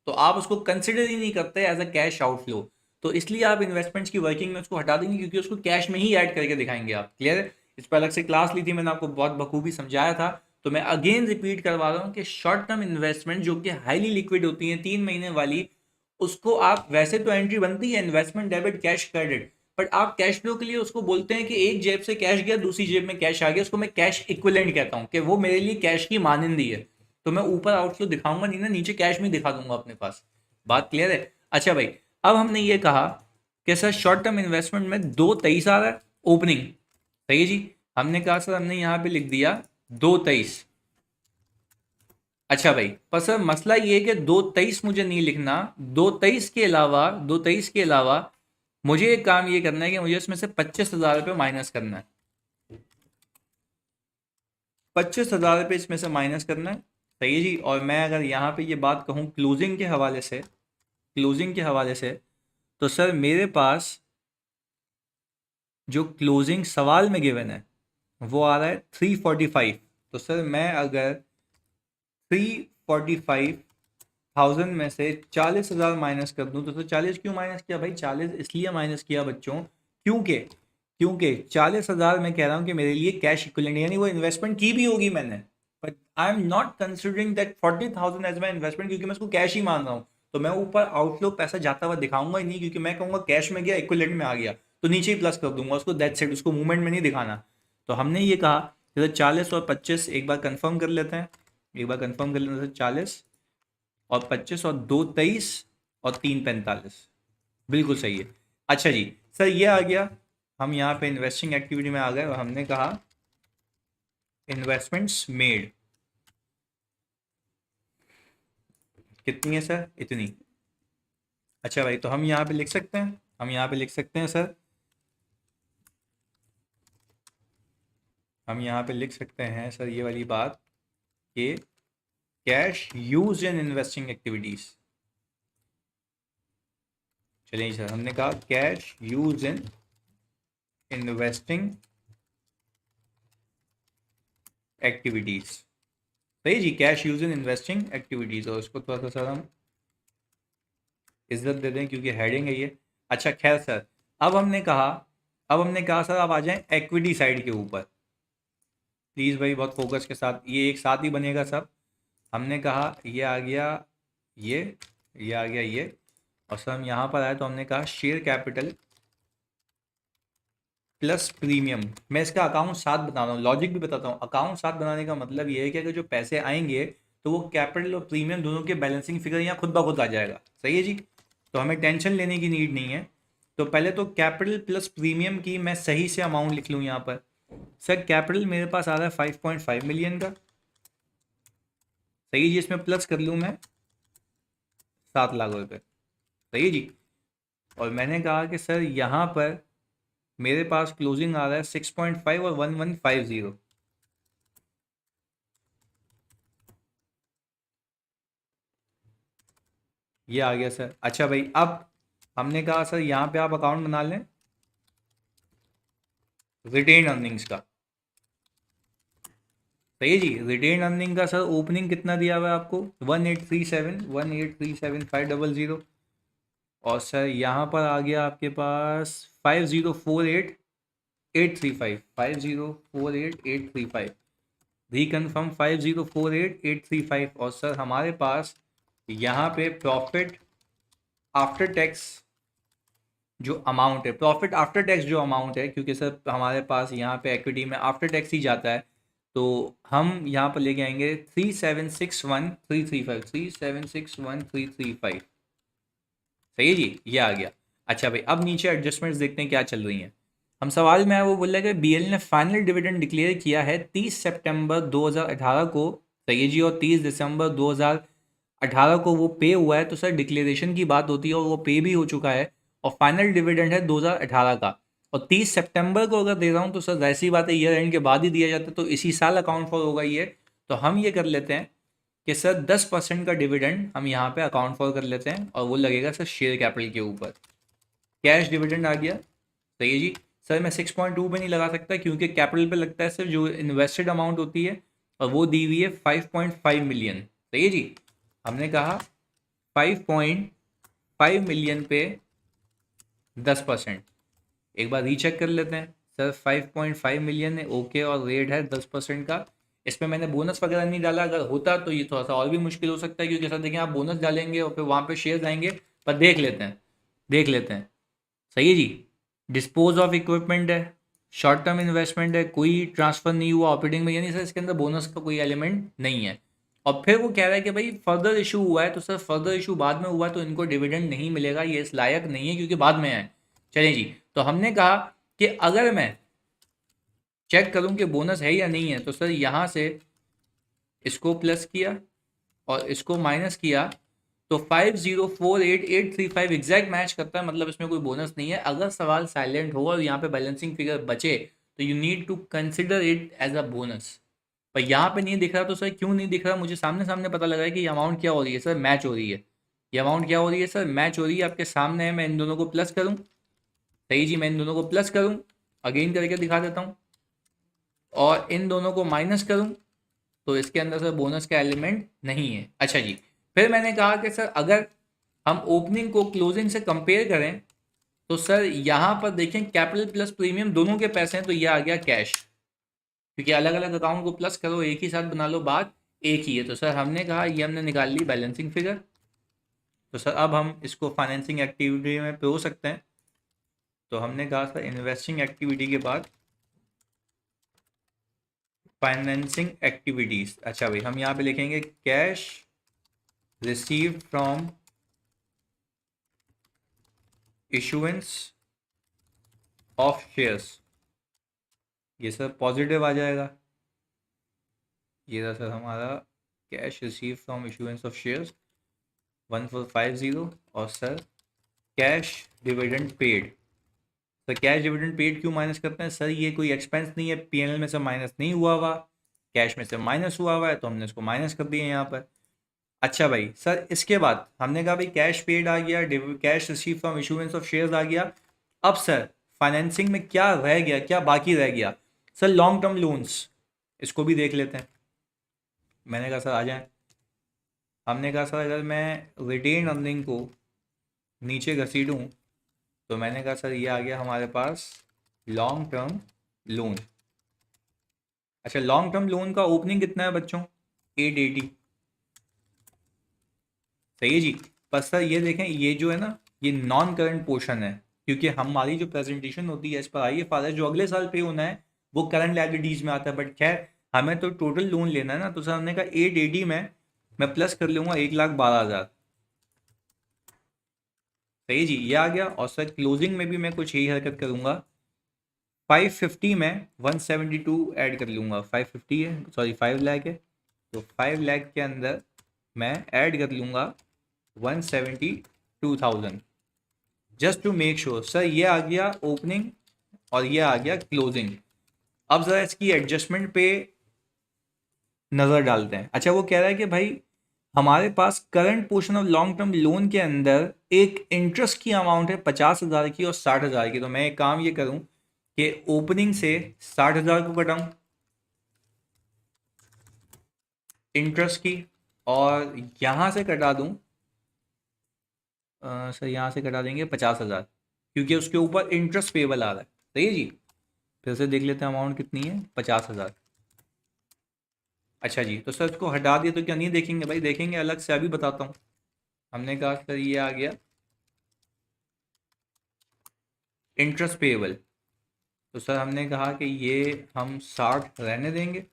तो आप उसको कंसिडर ही नहीं करते एज अ कैश आउटफ्लो। तो इसलिए आप इन्वेस्टमेंट्स की वर्किंग में उसको हटा देंगे, क्योंकि उसको कैश में ही ऐड करके दिखाएंगे आप। क्लियर है? इस पर अलग से क्लास ली थी, मैंने आपको बहुत बखूबी समझाया था। तो मैं अगेन रिपीट करवा रहा हूँ कि शॉर्ट टर्म इन्वेस्टमेंट जो कि हाईली लिक्विड होती हैं 3 महीने वाली, उसको आप वैसे तो एंट्री बनती है investment debit cash credit, but आप कैश फ्लो के लिए उसको बोलते हैं कि एक जेब से कैश गया दूसरी जेब में कैश आ गया, उसको मैं कैश इक्विवेलेंट कहता हूँ कि वो मेरे लिए कैश की मानंदी है। तो मैं ऊपर आउटफ्लो दिखाऊंगा नहीं ना, नीचे कैश में दिखा दूंगा अपने पास। बात क्लियर है? अच्छा भाई, अब हमने ये कहा कि सर शॉर्ट टर्म इन्वेस्टमेंट में 2/23 आ रहा है ओपनिंग, सही है जी। हमने कहा सर, हमने यहाँ पे लिख दिया 2/23। अच्छा भाई, पर सर मसला ये है कि 2/23 मुझे नहीं लिखना, 2/23 के अलावा मुझे एक काम ये करना है कि मुझे इसमें से 25,000 रुपये माइनस करना है। 25,000 रुपये इसमें से माइनस करना है, सही है जी। और मैं अगर यहाँ पे ये बात कहूँ क्लोजिंग के हवाले से, क्लोजिंग के हवाले से, तो सर मेरे पास जो क्लोजिंग सवाल में गिवन है वो आ रहा है 345। तो सर मैं अगर 345,000 में से 40,000 माइनस कर दूं, तो सर 40 क्यों माइनस किया भाई? 40 इसलिए माइनस किया बच्चों, क्योंकि क्योंकि 40,000 मैं कह रहा हूं कि मेरे लिए कैश इक्विवेलेंट, यानी वो इन्वेस्टमेंट की भी होगी मैंने, but I am not considering that 40,000 as my investment, क्योंकि मैं उसको कैश ही मान रहा हूँ। तो मैं ऊपर आउटफ्लो पैसा जाता हुआ दिखाऊंगा ही नहीं, क्योंकि मैं कहूंगा कैश में गया इक्विवेलेंट में आ गया, तो नीचे ही प्लस कर दूंगा उसको, दैट्स इट, उसको मूवमेंट में नहीं दिखाना। तो हमने ये कहा कि 40 और 25 एक बार कंफर्म कर लेते हैं, एक बार कंफर्म कर लेते हैं। 40 और 25 और 2/23 और 3/45, बिल्कुल सही है। अच्छा जी, सर ये आ गया, हम यहाँ पे इन्वेस्टिंग एक्टिविटी में आ गए और हमने कहा इन्वेस्टमेंट्स मेड कितनी है सर? इतनी। अच्छा भाई, तो हम यहाँ पे लिख सकते हैं, हम यहाँ पे लिख सकते हैं सर, हम यहाँ पे लिख सकते हैं सर ये वाली बात कि cash use in investing activities. चलिए सर, हमने कहा cash use in investing activities, सही जी, cash use in investing activities. और उसको थोड़ा सा सर हम इज्जत दे दें क्योंकि हेडिंग है ये। अच्छा खैर सर, अब हमने कहा, अब हमने कहा सर आप आ जाएं इक्विटी साइड के ऊपर, प्लीज़ भाई बहुत फोकस के साथ, ये एक साथ ही बनेगा सब। हमने कहा ये आ गया, ये आ गया ये, और सर हम यहाँ पर आए तो हमने कहा शेयर कैपिटल प्लस प्रीमियम। मैं इसका अकाउंट साथ बता रहा हूँ, लॉजिक भी बताता हूँ। अकाउंट साथ बनाने का मतलब ये है कि अगर जो पैसे आएंगे तो वो कैपिटल और प्रीमियम दोनों के बैलेंसिंग फिगर यहाँ खुद ब खुद आ जाएगा, सही है जी। तो हमें टेंशन लेने की नीड नहीं है। तो पहले तो कैपिटल प्लस प्रीमियम की मैं सही से अमाउंट लिख लूँ यहाँ पर। सर कैपिटल मेरे पास आ रहा है 5.5 मिलियन का, सही है जी। इसमें प्लस कर लूँ मैं 7 लाख रुपए, सही है जी। और मैंने कहा कि सर यहाँ पर मेरे पास क्लोजिंग आ रहा है 6.5 और 1150, ये आ गया सर। अच्छा भाई, अब हमने कहा सर यहाँ पे आप अकाउंट बना लें रिटेन अर्निंग्स का, सही है जी। रिटेन अर्निंग का सर ओपनिंग कितना दिया हुआ है आपको? 1837 और सर यहाँ पर आ गया आपके पास 5048,835, रिकन्फर्म 5048,835। और सर हमारे पास यहाँ पे प्रॉफिट आफ्टर टैक्स जो अमाउंट है, प्रॉफिट आफ्टर टैक्स जो अमाउंट है, क्योंकि सर हमारे पास यहाँ पे एक्विटी में आफ्टर टैक्स ही जाता है, तो हम यहाँ पर लेके आएंगे 3761335, सही है जी, ये आ गया। अच्छा भाई, अब नीचे एडजस्टमेंट्स देखते हैं क्या चल रही हैं। हम सवाल में है वो बोल रहे हैं कि बीएल ने फाइनल डिविडेंड डिक्लेयर किया है 30 सितंबर 2018 को, सही है जी, और 30 दिसंबर 2018 को वो पे हुआ है। तो सर डिक्लेरेशन की बात होती है और वो पे भी हो चुका है, और फाइनल डिविडेंड है 2018 का। और 30 सितंबर को अगर दे रहा हूँ तो सर ऐसी बात है ईयर एंड के बाद ही दिया जाता है, तो इसी साल अकाउंट फॉर होगा ये। तो हम ये कर लेते हैं कि सर 10% का डिविडेंड हम यहाँ पे अकाउंट फॉर कर लेते हैं, और वो लगेगा सर शेयर कैपिटल के ऊपर। कैश डिविडेंड आ गया, सही है जी। सर मैं 6.2 पे नहीं लगा सकता क्योंकि कैपिटल पे लगता है सर जो इन्वेस्टेड अमाउंट होती है, और वो दी हुई है 5.5 मिलियन, सही है जी। हमने कहा 5.5 मिलियन पे 10%। एक बार रीचेक कर लेते हैं सर, 5.5 मिलियन है ओके, और रेट है 10% का। इसमें मैंने बोनस वगैरह नहीं डाला, अगर होता तो ये थोड़ा सा और भी मुश्किल हो सकता है, क्योंकि सर देखिए आप बोनस डालेंगे और फिर वहाँ पे शेयर आएंगे पर देख लेते हैं, देख लेते हैं। सही है जी। डिस्पोज ऑफ इक्विपमेंट है, शॉर्ट टर्म इन्वेस्टमेंट है, कोई ट्रांसफर नहीं हुआ ऑपरेटिंग में, यानी सर इसके अंदर बोनस का कोई एलिमेंट नहीं है। और फिर वो कह रहा है कि भाई फर्दर इशू हुआ है, तो सर फर्दर इशू बाद में हुआ है तो इनको डिविडेंड नहीं मिलेगा, ये इस लायक नहीं है क्योंकि बाद में है। चलें जी, तो हमने कहा कि अगर मैं चेक करूं कि बोनस है या नहीं है, तो सर यहाँ से इसको प्लस किया और इसको माइनस किया, तो 5048,835 एग्जैक्ट मैच करता है, मतलब इसमें कोई बोनस नहीं है। अगर सवाल साइलेंट हो और यहाँ पे बैलेंसिंग फिगर बचे तो you need to consider it as a bonus. पर यहाँ पे नहीं दिख रहा, तो सर क्यों नहीं दिख रहा? मुझे सामने सामने पता लगा है कि ये अमाउंट क्या हो रही है सर, मैच हो रही है। ये अमाउंट क्या हो रही है सर, मैच हो रही है, आपके सामने है। मैं इन दोनों को प्लस करूँ, सही जी, मैं इन दोनों को प्लस करूँ, अगेन करके दिखा देता हूँ, और इन दोनों को माइनस करूँ, तो इसके अंदर सर बोनस का एलिमेंट नहीं है। अच्छा जी, फिर मैंने कहा कि सर अगर हम ओपनिंग को क्लोजिंग से कंपेयर करें, तो सर यहाँ पर देखें कैपिटल प्लस प्रीमियम दोनों के पैसे हैं, तो ये आ गया कैश, क्योंकि अलग अलग अकाउंट को प्लस करो एक ही साथ बना लो, बात एक ही है। तो सर हमने कहा ये हमने निकाल ली बैलेंसिंग फिगर। तो सर अब हम इसको फाइनेंसिंग एक्टिविटी में पे हो सकते हैं। तो हमने कहा सर इन्वेस्टिंग एक्टिविटी के बाद फाइनेंसिंग एक्टिविटीज। अच्छा भाई, हम यहाँ पे लिखेंगे cash receive from issuance of shares, ये सर पॉजिटिव आ जाएगा। ये रहा सर हमारा cash receive from issuance of shares 1450। और sir cash dividend paid, sir cash dividend paid क्यों माइनस करते हैं सर? ये कोई एक्सपेंस नहीं है, पीएनएल में से माइनस नहीं हुआ हुआ, कैश में से माइनस हुआ हुआ है, तो हमने इसको माइनस कर दिया यहाँ पर। अच्छा भाई सर, इसके बाद हमने कहा भाई कैश पेड आ गया, cash receive from issuance of shares आ गया। अब सर फाइनेंसिंग में क्या रह गया, क्या बाकी रह गया? सर लॉन्ग टर्म लोन्स, इसको भी देख लेते हैं। मैंने कहा सर आ जाए। हमने कहा सर अगर मैं रिटेन अर्निंग को नीचे घसीटूँ, तो मैंने कहा सर ये आ गया हमारे पास लॉन्ग टर्म लोन। अच्छा, लॉन्ग टर्म लोन का ओपनिंग कितना है बच्चों? 880। सही है जी। पर सर ये देखें, ये जो है ना, ये नॉन करंट पोर्शन है, क्योंकि हमारी जो प्रेजेंटेशन होती है इस पर IFRS जो अगले साल पे होना है वो करंट लायबिलिटीज में आता है। बट खैर, हमें तो टोटल लोन लेना है ना, तो सर हमने कहा 880 में मैं प्लस कर लूँगा 1,12,000। सही जी, ये आ गया। और सर क्लोजिंग में भी मैं कुछ यही हरकत करूँगा, 550 में 172 ऐड कर लूँगा। 550 है, सॉरी 5 लाख है, तो 5 लाख के अंदर मैं ऐड कर लूँगा 172,000, just to make sure. Sir ये आ गया ओपनिंग और ये आ गया क्लोजिंग। अब ज़रा इसकी एडजस्टमेंट पे नज़र डालते हैं। अच्छा, वो कह रहा है कि भाई हमारे पास current portion of long term loan के अंदर एक इंटरेस्ट की अमाउंट है 50,000 की और 60,000 की। तो मैं एक काम ये करूं कि ओपनिंग से 60,000 को घटाऊं इंटरेस्ट की, और यहां से कटा दूं, सर यहाँ से कटा देंगे 50,000, क्योंकि उसके ऊपर इंटरेस्ट पेबल आ रहा है। सही है जी। फिर से देख लेते हैं अमाउंट कितनी है, 50,000। अच्छा जी, तो सर इसको हटा दिया तो क्या नहीं देखेंगे? भाई देखेंगे, अलग से अभी बताता हूँ। हमने कहा सर ये आ गया इंटरेस्ट पेएबल, तो सर हमने कहा कि ये हम 60 रहने देंगे,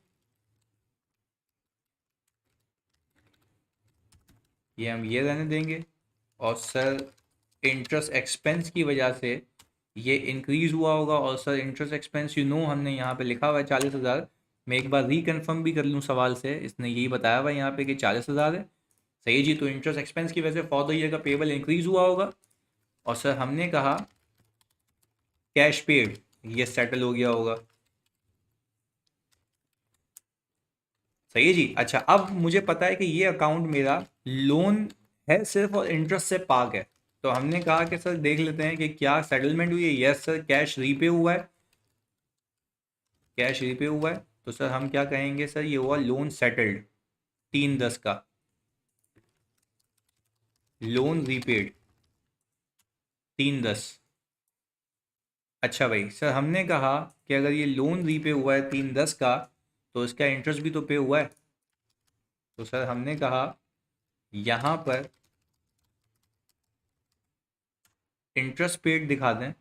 ये हम ये रहने देंगे। और सर इंटरेस्ट एक्सपेंस की वजह से ये इंक्रीज़ हुआ होगा, और सर इंटरेस्ट एक्सपेंस हमने यहाँ पे लिखा हुआ है 40,000। मैं एक बार रिकन्फर्म भी कर लूँ सवाल से, इसने यही बताया हुआ है यहाँ पे कि 40,000 है। सही जी, तो इंटरेस्ट एक्सपेंस की वजह से फॉर द ईयर का पेबल इंक्रीज़ हुआ होगा। और सर हमने कहा कैश पेड, ये सेटल हो गया होगा। सही है जी। अच्छा, अब मुझे पता है कि ये अकाउंट मेरा लोन है सिर्फ और इंटरेस्ट से पाक है, तो हमने कहा कि सर देख लेते हैं कि क्या सेटलमेंट हुई है। यस सर, कैश रीपे हुआ है, कैश रीपे हुआ है। तो सर हम क्या कहेंगे सर, ये हुआ लोन सेटल्ड 3/10 का, लोन रीपेड 3/10। अच्छा भाई सर, हमने कहा कि अगर ये लोन रीपे हुआ है 3/10 का, तो इसका इंटरेस्ट भी तो पे हुआ है। तो सर हमने कहा यहाँ पर इंटरेस्ट पेड दिखा दें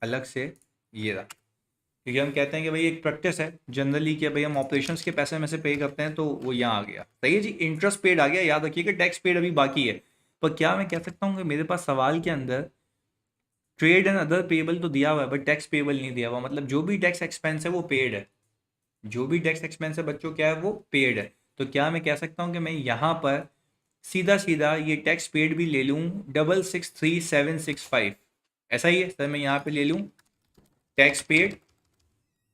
अलग से, ये रहा। क्योंकि हम कहते हैं कि भाई एक प्रैक्टिस है जनरली कि भाई हम ऑपरेशंस के पैसे में से पे करते हैं, तो वो यहाँ आ गया। सही है जी, इंटरेस्ट पेड आ गया। याद रखिए कि टैक्स पेड अभी बाकी है। पर क्या मैं कह सकता हूँ कि मेरे पास सवाल के अंदर ट्रेड एंड अदर पेबल तो दिया हुआ है बट टैक्स पेबल नहीं दिया हुआ, मतलब जो भी टैक्स एक्सपेंस है वो पेड है। जो भी टैक्स एक्सपेंस है बच्चों क्या है, वो पेड है। तो क्या मैं कह सकता हूँ कि मैं यहाँ पर सीधा सीधा ये टैक्स पेड भी ले लूँ 663765, ऐसा ही है सर। मैं यहाँ पे ले लूँ टैक्स पेड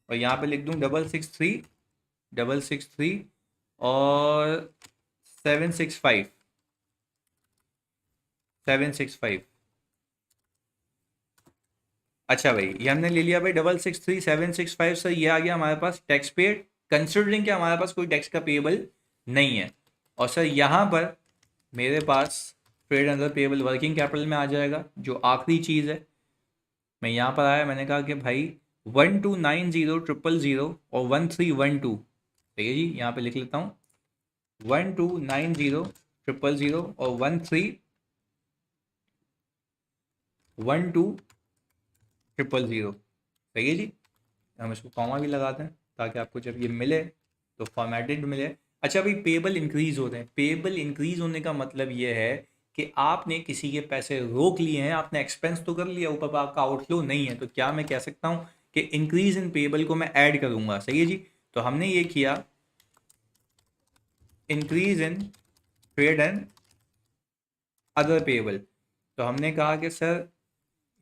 और यहाँ पे लिख दूँ 663 और 765। अच्छा भाई, ये हमने ले लिया भाई 663765 सर, ये आ गया हमारे पास टैक्स पेड, कंसिडरिंग कि हमारे पास कोई टैक्स का पेएबल नहीं है। और सर यहाँ पर मेरे पास trade under payable working capital में आ जाएगा, जो आखिरी चीज़ है। मैं यहाँ पर आया, मैंने कहा कि भाई 12900000 और 1312, ठीक है जी, यहाँ पे लिख लेता हूँ 12900000 और 131200, सही है जी। हम इसको कॉमा भी लगाते हैं ताकि आपको जब ये मिले तो फॉर्मेटेड मिले। अच्छा भाई, पेबल इंक्रीज होते हैं। पेबल इंक्रीज होने का मतलब ये है कि आपने किसी के पैसे रोक लिए हैं, आपने एक्सपेंस तो कर लिया, ऊपर पर आपका आउटफ्लो नहीं है, तो क्या मैं कह सकता हूँ कि इंक्रीज इन पेबल को मैं ऐड करूंगा। सही है जी। तो हमने ये किया increase in trade and other payable. तो हमने कहा कि सर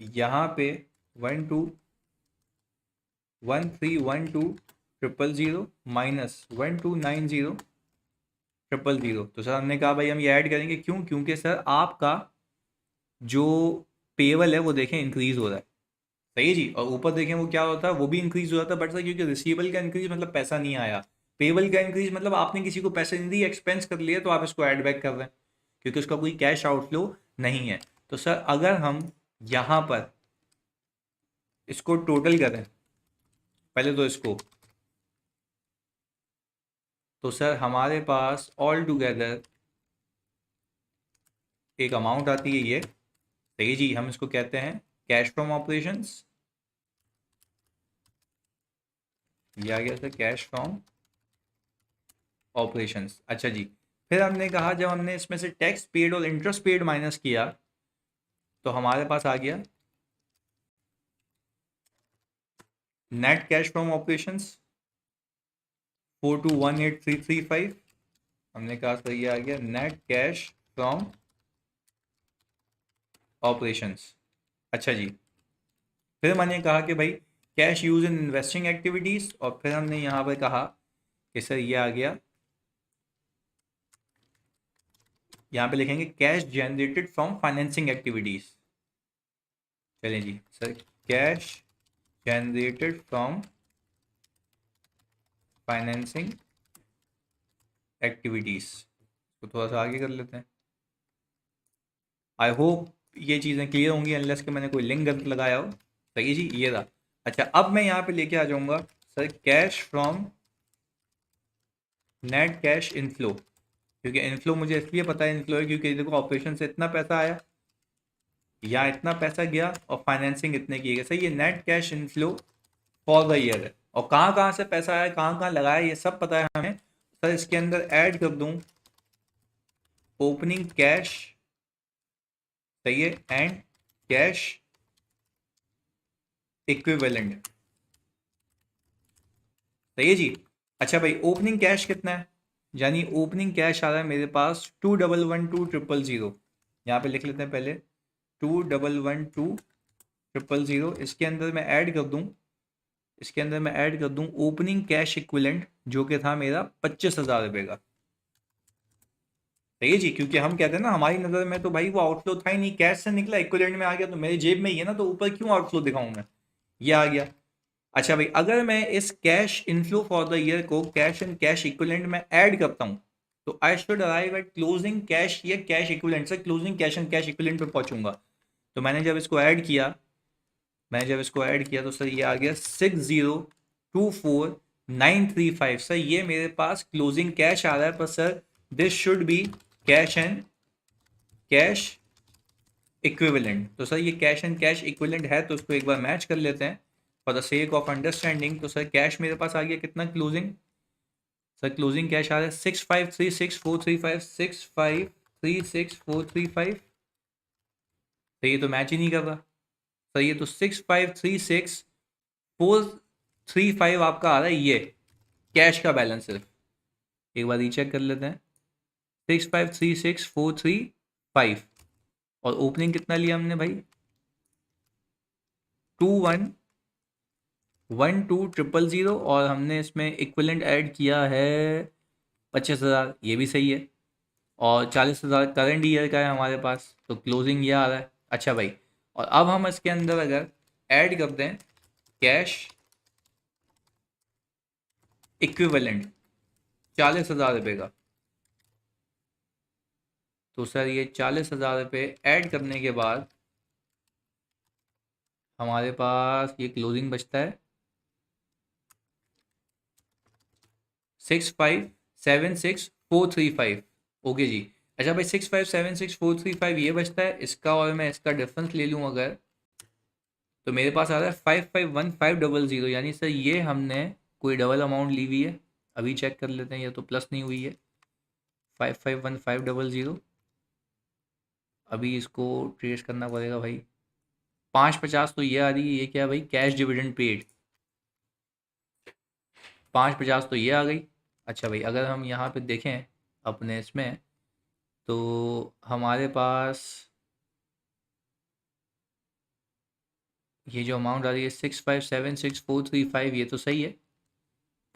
यहाँ पे 13120000 माइनस 12900000। तो सर हमने कहा भाई हम ये ऐड करेंगे, क्यों? क्योंकि सर आपका जो पेबल है वो देखें इंक्रीज हो रहा है। सही है जी। और ऊपर देखें वो क्या होता है, वो भी इंक्रीज हो जाता है, बट सर क्योंकि रिसीवेबल का इंक्रीज मतलब पैसा नहीं आया, पेबल का इंक्रीज मतलब आपने किसी को पैसे नहीं दिए, एक्सपेंस कर लिए, तो आप इसको ऐड बैक कर रहे हैं क्योंकि उसका कोई कैश आउटफ्लो नहीं है। तो सर अगर हम यहाँ पर इसको टोटल करें पहले तो इसको, तो सर हमारे पास ऑल टुगेदर एक अमाउंट आती है ये। सही जी, हम इसको कहते हैं कैश फ्रॉम ऑपरेशंस। ये आ गया सर कैश फ्रॉम ऑपरेशंस। अच्छा जी, फिर हमने कहा जब हमने इसमें से टैक्स पेड और इंटरेस्ट पेड माइनस किया तो हमारे पास आ गया नेट कैश फ्रॉम ऑपरेशंस 4218335। हमने कहा सर ये आ गया नेट कैश फ्रॉम ऑपरेशंस। अच्छा जी, फिर मैंने कहा कि भाई cash use in investing activities, और फिर हमने यहाँ पर कहा कि सर ये आ गया, यहाँ पे लिखेंगे cash generated from financing activities. चलें जी sir, cash generated from financing activities तो थोड़ा सा आगे कर लेते हैं। आई होप ये चीज़ें क्लियर होंगी अनलेस कि मैंने कोई लिंक गलत लगाया हो। सही है जी, ये रहा। अच्छा, अब मैं यहाँ पे लेके आ जाऊँगा sir cash from net cash inflow, क्योंकि इनफ्लो मुझे इसलिए पता है इनफ्लो है क्योंकि देखो ऑपरेशन से इतना पैसा आया, यहाँ इतना पैसा गया और फाइनेंसिंग इतने की गई। सही, ये net cash inflow for the year है। और कहाँ कहाँ से पैसा आया, कहाँ कहाँ लगाया, ये सब पता है हमें। सर इसके अंदर ऐड कर दूँ ओपनिंग कैश, सही है, एंड कैश इक्विवेलेंट। सही है जी। अच्छा भाई, ओपनिंग कैश कितना है, यानी ओपनिंग कैश आ रहा है मेरे पास 211200। यहाँ पे लिख लेते हैं पहले 211200। इसके अंदर मैं ऐड कर दूँ, इसके अंदर मैं ऐड कर दूँ ओपनिंग कैश इक्विवेलेंट जो कि था मेरा 25,000 रुपये का। सही है जी, क्योंकि हम कहते हैं ना हमारी नज़र में तो भाई वो आउटफ्लो था ही नहीं, कैश से निकला इक्विवेलेंट में आ गया, तो मेरी जेब में ही है ना, तो ऊपर क्यों आउटफ्लो दिखाऊं मैं, ये आ गया। अच्छा भाई, अगर मैं इस cash inflow for the year को कैश एंड कैश इक्विवेलेंट में ऐड करता हूं तो I should arrive at closing cash या कैश इक्विवेलेंट से closing cash and cash equivalent पे पहुंचूंगा। तो मैंने जब इसको ऐड किया तो सर ये आ गया 6024935। सर ये मेरे पास क्लोजिंग कैश आ रहा है, पर sir this should be cash and cash equivalent. तो सर ये कैश एंड कैश इक्विवेलेंट है, तो उसको एक बार मैच कर लेते हैं for the sake of understanding. तो सर कैश मेरे पास आ गया कितना क्लोजिंग, सर क्लोजिंग कैश आ रहा है 6536435, 6536435। तो ये तो मैच ही नहीं कर रहा सर, ये तो 6536435 आपका आ रहा है, ये कैश का बैलेंस सिर्फ। एक बार रीचेक कर लेते हैं, 6536435। और ओपनिंग कितना लिया हमने भाई, 211200, और हमने इसमें इक्विवेलेंट ऐड किया है 25,000, ये भी सही है। और 40,000 करंट ईयर का है हमारे पास, तो क्लोजिंग ये आ रहा है। अच्छा भाई, और अब हम इसके अंदर अगर ऐड कर दें कैश इक्विवेलेंट 40,000 रुपये का, तो सर ये 40,000 रुपये ऐड करने के बाद हमारे पास ये क्लोजिंग बचता है 6576435। ओके जी। अच्छा भाई, 6576435 ये बचता है, इसका और मैं इसका डिफरेंस ले लूँ अगर, तो मेरे पास आ रहा है 551500। यानी सर ये हमने कोई डबल अमाउंट ली हुई है, अभी चेक कर लेते हैं, ये तो प्लस नहीं हुई है 551500। अभी इसको ट्रेस करना पड़ेगा भाई। 550 तो ये आ रही है, ये क्या है भाई, कैश डिविडेंड पेड, 550 तो ये आ गई। अच्छा भाई, अगर हम यहाँ पे देखें अपने इसमें, तो हमारे पास ये जो अमाउंट आ रही है 6576435, ये तो सही है,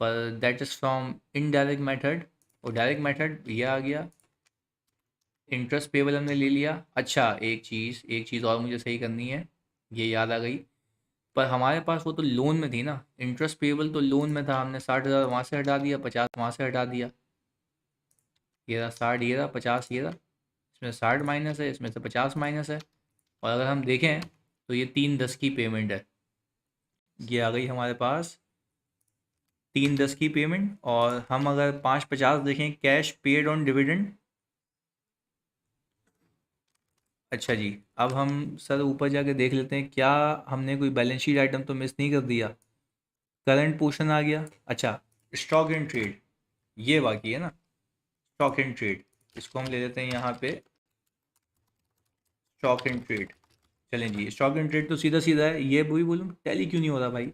पर that is from indirect method. और डायरेक्ट मेथड ये आ गया, इंटरेस्ट पेबल हमने ले लिया। अच्छा, एक चीज़ और मुझे सही करनी है, ये याद आ गई, पर हमारे पास वो तो लोन में थी ना, इंटरेस्ट पेबल तो लोन में था, हमने 60,000 वहाँ से हटा दिया, 50 वहाँ से हटा दिया, ये रहा 60, ये रहा 50, ये रहा, इसमें 60 माइनस है, इसमें से 50 माइनस है। और अगर हम देखें तो ये 310 की पेमेंट है, ये आ गई हमारे पास 310 की पेमेंट। और हम अगर 550 देखें कैश पेड ऑन डिविडेंड। अच्छा जी, अब हम सर ऊपर जाके देख लेते हैं क्या हमने कोई बैलेंस शीट आइटम तो मिस नहीं कर दिया। करंट पोर्शन आ गया। अच्छा, स्टॉक एंड ट्रेड ये बाकी है ना, स्टॉक एंड ट्रेड, इसको हम ले लेते हैं यहाँ पे, स्टॉक एंड ट्रेड। चलें जी, स्टॉक एंड ट्रेड तो सीधा सीधा है, ये वही बोलूँ, टैली क्यों नहीं हो रहा भाई,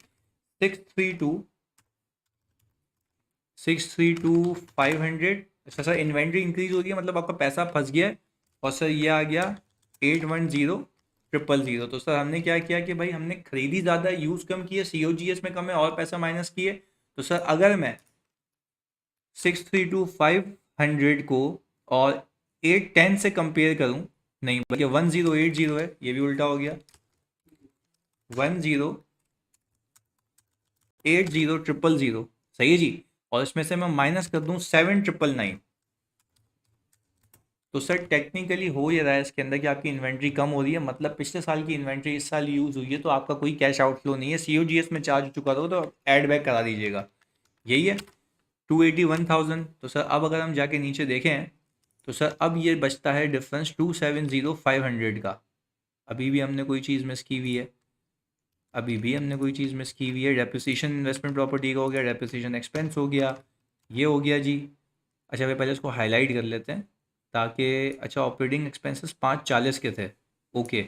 632 अच्छा सर, इन्वेंट्री इंक्रीज हो रही है, मतलब आपका पैसा फंस गया है। और सर ये आ गया 810000। तो सर हमने क्या किया कि भाई हमने खरीदी ज़्यादा, यूज़ कम किए, COGS में कम है और पैसा माइनस किए। तो सर अगर मैं 632,500 को और 810 से कंपेयर करूं, नहीं बल्कि 1080 है, ये भी उल्टा हो गया, 10800000, सही है जी। और इसमें से मैं माइनस कर दूं 7999, तो सर टेक्निकली हो ये रहा है इसके अंदर कि आपकी इन्वेंट्री कम हो रही है, मतलब पिछले साल की इन्वेंट्री इस साल यूज़ हुई है, तो आपका कोई कैश आउटफ्लो नहीं है, COGS में चार्ज हो चुका हो तो ऐड बैक करा दीजिएगा, यही है 281,000। तो सर अब अगर हम जाके नीचे देखें, तो सर अब ये बचता है डिफरेंस 270,500 का। अभी भी हमने कोई चीज़ मिस की हुई है, अभी भी हमने कोई चीज़ मिस की हुई है। डेप्रिसिएशन इन्वेस्टमेंट प्रॉपर्टी का हो गया, डेप्रिसिएशन एक्सपेंस हो गया, ये हो गया जी। अच्छा भाई, पहले इसको हाईलाइट कर लेते हैं ताकि, अच्छा ऑपरेटिंग एक्सपेंसेस 540 के थे, ओके,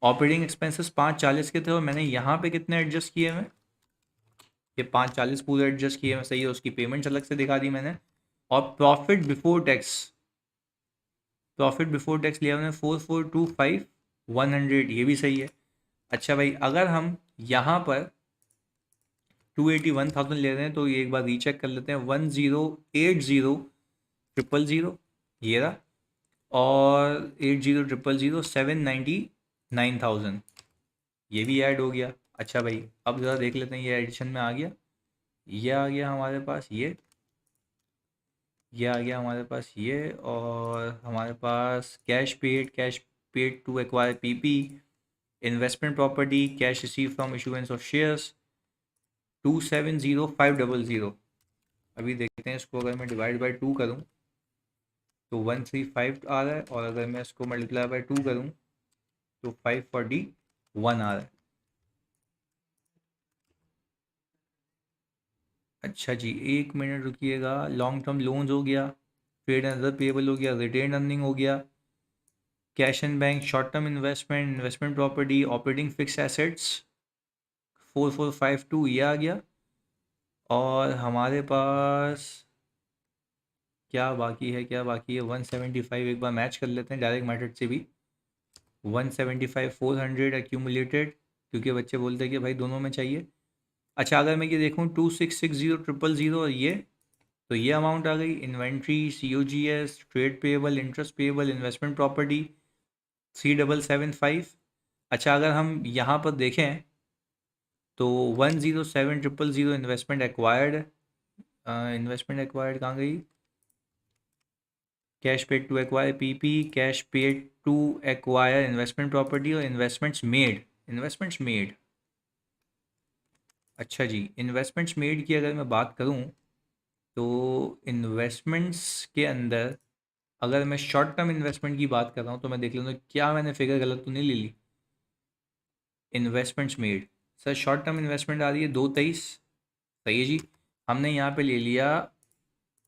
ऑपरेटिंग एक्सपेंसेस 540 के थे, और मैंने यहाँ पे कितने एडजस्ट किए हैं, ये 540 पूरे एडजस्ट किए हैं, सही है, उसकी पेमेंट्स अलग से दिखा दी मैंने। और प्रॉफिट बिफोर टैक्स लिया मैंने 4425100, ये भी सही है। अच्छा भाई, अगर हम यहाँ पर 281,000 ले रहे हैं, तो ये एक बार रीचेक कर लेते हैं, 10800000, ये रहा, और 799,000, ये भी ऐड हो गया। अच्छा भाई, अब ज़रा देख लेते हैं, ये एडिशन में आ गया, ये आ गया हमारे पास, ये आ गया हमारे पास, ये, और हमारे पास cash paid to acquire PP, investment property, cash receive from issuance of shares 270,500। अभी देखते हैं इसको, अगर मैं डिवाइड बाई 2 करूँ तो 135 आ रहा है, और अगर मैं इसको मल्टीप्लाई बाई 2 करूँ तो 541 आ रहा है। अच्छा जी, 1 मिनट रुकिएगा। लॉन्ग टर्म लोन्स हो गया, ट्रेड एंड अदर पेबल हो गया, रिटेन अर्निंग हो गया, cash and bank, short term investment, investment property, operating fix assets 4452 ये आ गया। और हमारे पास क्या बाकी है, क्या बाकी है? 175 एक बार मैच कर लेते हैं डायरेक्ट मेथड से भी। 175 400 एक्यूमुलेटेड, क्योंकि बच्चे बोलते हैं कि भाई दोनों में चाहिए। अच्छा, अगर मैं ये देखूँ 2660 000 और ये, तो ये अमाउंट आ गई। Inventory, COGS, trade payable, interest payable, investment property 3775। अच्छा, अगर हम यहाँ पर देखें तो 107 000 इन्वेस्टमेंट एक्वायर्ड। इन्वेस्टमेंट एक्वायर्ड कहाँ गई? Cash paid to acquire PP, cash paid to acquire investment property, और इन्वेस्टमेंट्स मेड। अच्छा जी, इन्वेस्टमेंट्स मेड की अगर मैं बात करूं, तो इन्वेस्टमेंट्स के अंदर अगर मैं शॉर्ट टर्म इन्वेस्टमेंट की बात कर रहा हूं, तो मैं देख लेता हूं क्या मैंने फिगर गलत तो नहीं ले ली। Investments made, sir short term investment आ रही है 223, सही है जी। हमने यहाँ पे ले लिया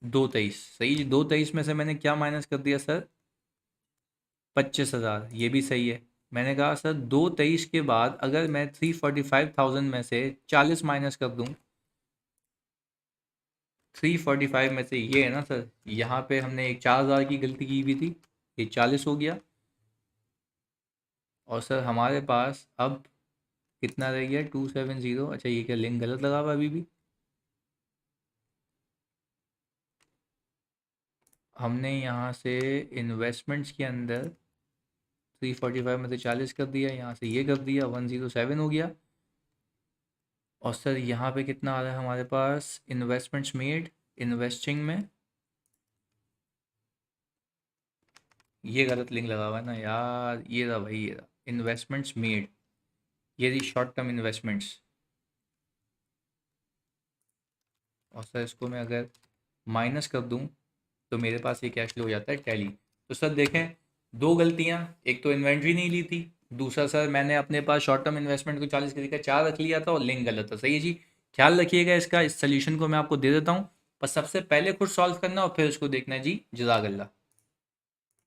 223, सही जी। 223 में से मैंने क्या माइनस कर दिया सर? 25,000, ये भी सही है। मैंने कहा सर 223 के बाद अगर मैं 345,000 में से 40 माइनस कर दूं, 345 में से, ये है ना सर, यहाँ पे हमने एक 4,000 की गलती की हुई थी, ये 40 हो गया। और सर हमारे पास अब कितना रह गया? 270। अच्छा, ये क्या लिंक गलत लगा हुआ है अभी भी? हमने यहाँ से इन्वेस्टमेंट्स के अंदर 345 में से 40 कर दिया, यहाँ से ये कर दिया, 107 हो गया। और सर यहाँ पे कितना आ रहा है हमारे पास? इन्वेस्टमेंट्स मेड, इन्वेस्टिंग में, ये गलत लिंक लगा हुआ है ना यार। ये रहा भाई, ये रहा इन्वेस्टमेंट्स मेड, ये रही शॉर्ट टर्म इन्वेस्टमेंट्स। और सर इसको मैं अगर माइनस कर दूं, तो मेरे पास ये कैश फ्लो हो जाता है टैली। तो सर देखें, दो गलतियां, एक तो इन्वेंट्री नहीं ली थी, दूसरा सर मैंने अपने पास शॉर्ट टर्म इन्वेस्टमेंट को 40 की जगह 4 रख लिया था, और लिंक गलत था। सही है जी। ख्याल रखिएगा इसका। इस सोल्यूशन को मैं आपको दे देता हूँ, पर सबसे पहले खुद सॉल्व करना और फिर उसको देखना है जी। जज़ाकल्लाह।